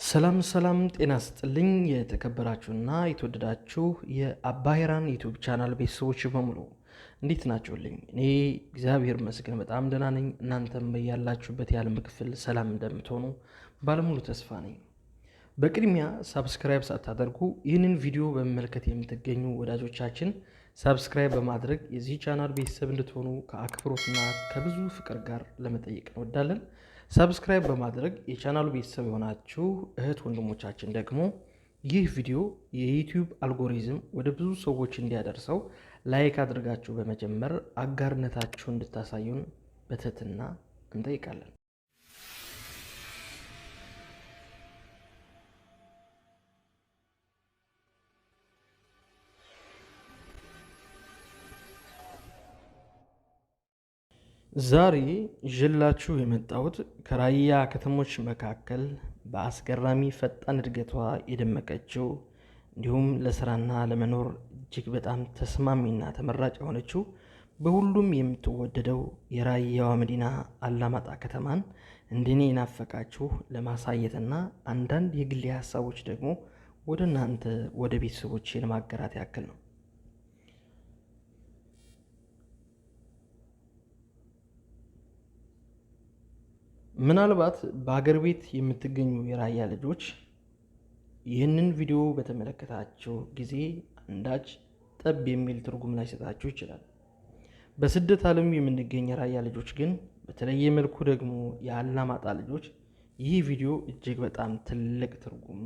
ሰላም ጤና ስጥልኝ። የተከበራችሁና የተወደዳችሁ የአባሄራን ዩቲዩብ ቻናል ቤተሰቦች በሙሉ እንዴት ናችሁልኝ? እኔ እግዚአብሔር ይመስገን በጣም ደህና ነኝ። እናንተም በያላችሁበት የዓለም ክፍል ሰላም እንደምትሆኑ ባለሙሉ ተስፋ ነኝ። በቅድሚያ ሳብስክራይብ ሳታደርጉ ይህንን ቪዲዮ በመመልከት የምትገኙ ወዳጆቻችን ሳብስክራይብ በማድረግ የዚህ ቻናል ቤተሰብ እንድትሆኑ ከአክብሮትና ከብዙ ፍቅር ጋር ለመጠየቅ እንወዳለን። ሰብስክራይብ በማድረግ የቻናሉ ቤተሰብ የሆናችሁ እህት ወንድሞቻችን ደግሞ ይህ ቪዲዮ የዩቲዩብ አልጎሪዝም ወደ ብዙ ሰዎች እንዲያደርሰው ላይክ አድርጋችሁ በመጀመር አጋርነታችሁ እንድታሳዩን በትህትና እንጠይቃለን። ዛሬ ይዤላችሁ የመጣሁት ከራያ ከተሞች መካከል በአስገራሚ ፈጣን እድገቷ የደመቀችው እንዲሁም ለስራና ለመኖር እጅግ በጣም ተስማሚና ተመራጭ የሆነችው በሁሉም የምትወደደው የራያዋ መዲና አላማጣ ከተማን እንደኔ ናፈቃችሁ ለማሳየትና አንዳንድ የግሌ ሀሳቦች ደግሞ ወደ እናንተ ወደ ቤተሰቦቼ ለማጋራት ያክል ነው። ምናልባት በአገር ቤት የምትገኙ የራያ ልጆች ይህንን ቪዲዮ በተመለከታችሁ ጊዜ አንዳች ጠብ የሚል ትርጉም ላይሰጣችሁ ይችላል። በስደት ዓለም የምንገኝ የራያ ልጆች ግን በተለየ መልኩ ደግሞ የአላማጣ ልጆች ይህ ቪዲዮ እጅግ በጣም ትልቅ ትርጉም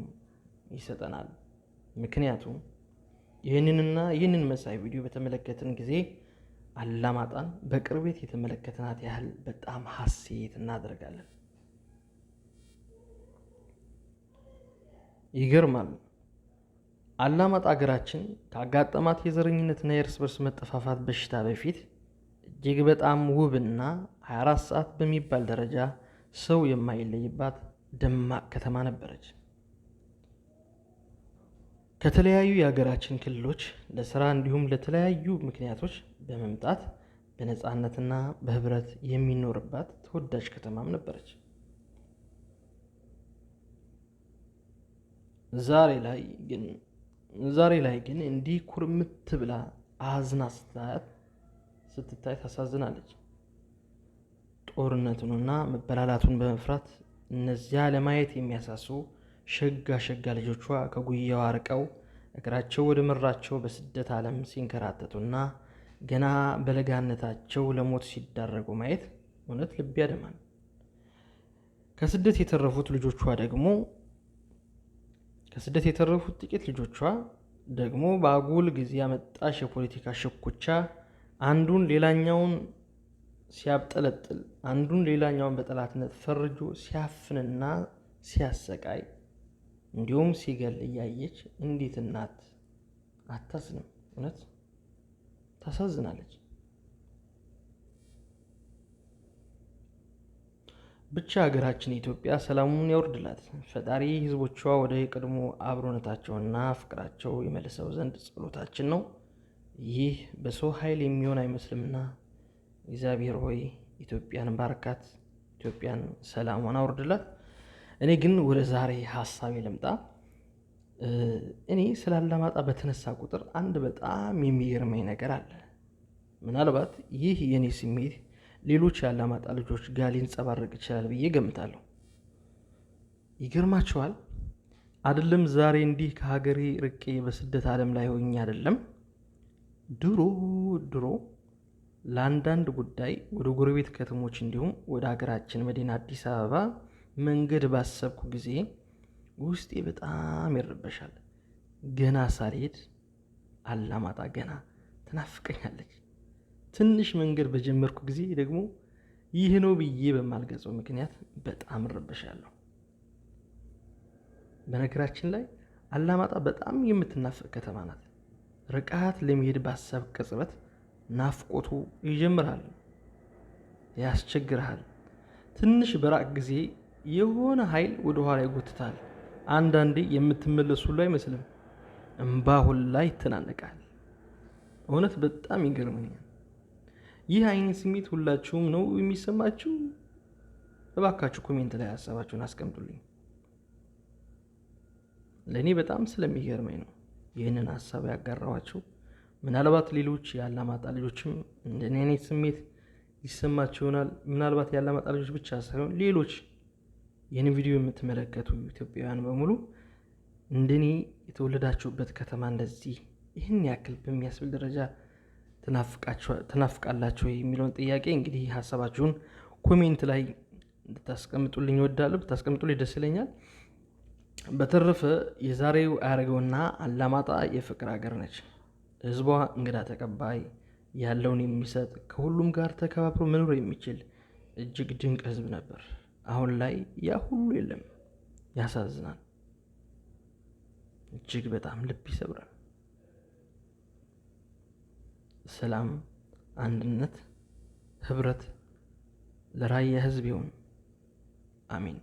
ይሰጠናል። ምክንያቱም ይህንን መሳይ ቪዲዮ በተመለከትን ጊዜ አላማጣን በቅርበት የተመለከትናት ያህል በጣም ሐሴት እናደርጋለን። ይገርማል። አላማጣ ሀገራችን ካጋጠማት የዘረኝነትና የእርስ በርስ መጠፋፋት በሽታ በፊት እጅግ በጣም ውብና 24 ሰዓት በሚባል ደረጃ ሰው የማይለይባት ደማቅ ከተማ ነበረች። ከተለያዩ የሀገራችን ክልሎች ለስራ እንዲሁም ለተለያዩ ምክንያቶች በመምጣት በነፃነትና በህብረት የሚኖርባት ተወዳጅ ከተማም ነበረች። ዛሬ ላይ ግን እንዲህ ኩርምት ብላ አዝና ስትታይ ታሳዝናለች። ጦርነቱንና መበላላቱን በመፍራት እነዚያ ለማየት የሚያሳሱ ሸጋ ልጆቿ ከጉያዋ ርቀው እግራቸው ወደ መራቸው በስደት ዓለም ሲንከራተቱና ገና በለጋነታቸው ለሞት ሲዳረጉ ማየት እውነት ልብ ያደማል። ከስደት የተረፉት ጥቂት ልጆቿ ደግሞ በአጉል ጊዜ ያመጣሽ የፖለቲካ ሽኩቻ አንዱን ሌላኛውን ሲያብጠለጥል፣ አንዱን ሌላኛውን በጠላትነት ፈርጆ ሲያፍንና ሲያሰቃይ እንዲሁም ሲገል እያየች እንዴት እናት አታዝንም? እውነት ታሳዝናለች። ብቻ ሀገራችን ኢትዮጵያ ሰላሙን ያወርድላት ፈጣሪ። ህዝቦቿ ወደ የቀድሞ አብሮነታቸውና ፍቅራቸው ይመልሰው ዘንድ ጸሎታችን ነው። ይህ በሰው ኃይል የሚሆን አይመስልምና እግዚአብሔር ሆይ ኢትዮጵያን ባርካት፣ ኢትዮጵያን ሰላሟን አውርድላት። እኔ ግን ወደ ዛሬ ሀሳቤ ልምጣ። እኔ ስለ አላማጣ በተነሳ ቁጥር አንድ በጣም የሚገርመኝ ነገር አለ። ምናልባት ይህ የኔ ስሜት ሌሎች የአላማጣ ልጆች ጋር ሊንጸባረቅ ይችላል ብዬ ገምታለሁ። ይገርማችኋል አይደለም? ዛሬ እንዲህ ከሀገሬ ርቄ በስደት ዓለም ላይ ሆኜ አይደለም፣ ድሮ ለአንዳንድ ጉዳይ ወደ ጎረቤት ከተሞች እንዲሁም ወደ ሀገራችን መዲና አዲስ አበባ መንገድ ባሰብኩ ጊዜ ውስጤ በጣም ይረበሻል። ገና ሳልሄድ አላማጣ ገና ትናፍቀኛለች። ትንሽ መንገድ በጀመርኩ ጊዜ ደግሞ ይህ ነው ብዬ በማልገልጸው ምክንያት በጣም እረበሻለሁ። በነገራችን ላይ አላማጣ በጣም የምትናፍቅ ከተማ ናት። ርቀት ለመሄድ ባሰብ ቅጽበት ናፍቆቱ ይጀምራል፣ ያስቸግርሃል። ትንሽ በራቅ ጊዜ የሆነ ኃይል ወደ ኋላ ይጎትታል። አንዳንዴ የምትመለሱ ሁሉ አይመስልም፣ እንባ ሁላ ይተናነቃል። እውነት በጣም ይገርመኛል። ይህ አይነት ስሜት ሁላችሁም ነው የሚሰማችሁ? እባካችሁ ኮሜንት ላይ ሀሳባችሁን አስቀምጡልኝ። ለእኔ በጣም ስለሚገርመኝ ነው ይህንን ሀሳብ ያጋራኋቸው። ምናልባት ሌሎች የአላማጣ ልጆችም እንደኔ አይነት ስሜት ይሰማቸው ይሆናል። ምናልባት የአላማጣ ልጆች ብቻ ሳይሆን ሌሎች ይህን ቪዲዮ የምትመለከቱ ኢትዮጵያውያን በሙሉ እንደኔ የተወለዳችሁበት ከተማ እንደዚህ ይህን ያክል በሚያስብል ደረጃ ትናፍቃላችሁ የሚለውን ጥያቄ እንግዲህ ሀሳባችሁን ኮሜንት ላይ እንድታስቀምጡልኝ እወዳለሁ። ብታስቀምጡልኝ ደስ ይለኛል። በተረፈ የዛሬው አያርገውና አላማጣ የፍቅር ሀገር ነች። ህዝቧ እንግዳ ተቀባይ፣ ያለውን የሚሰጥ፣ ከሁሉም ጋር ተከባብሮ መኖር የሚችል እጅግ ድንቅ ህዝብ ነበር። አሁን ላይ ያ ሁሉ የለም። ያሳዝናል። እጅግ በጣም ልብ ይሰብራል። ሰላም፣ አንድነት፣ ህብረት ለራያ ህዝብ ይሁን። አሜን።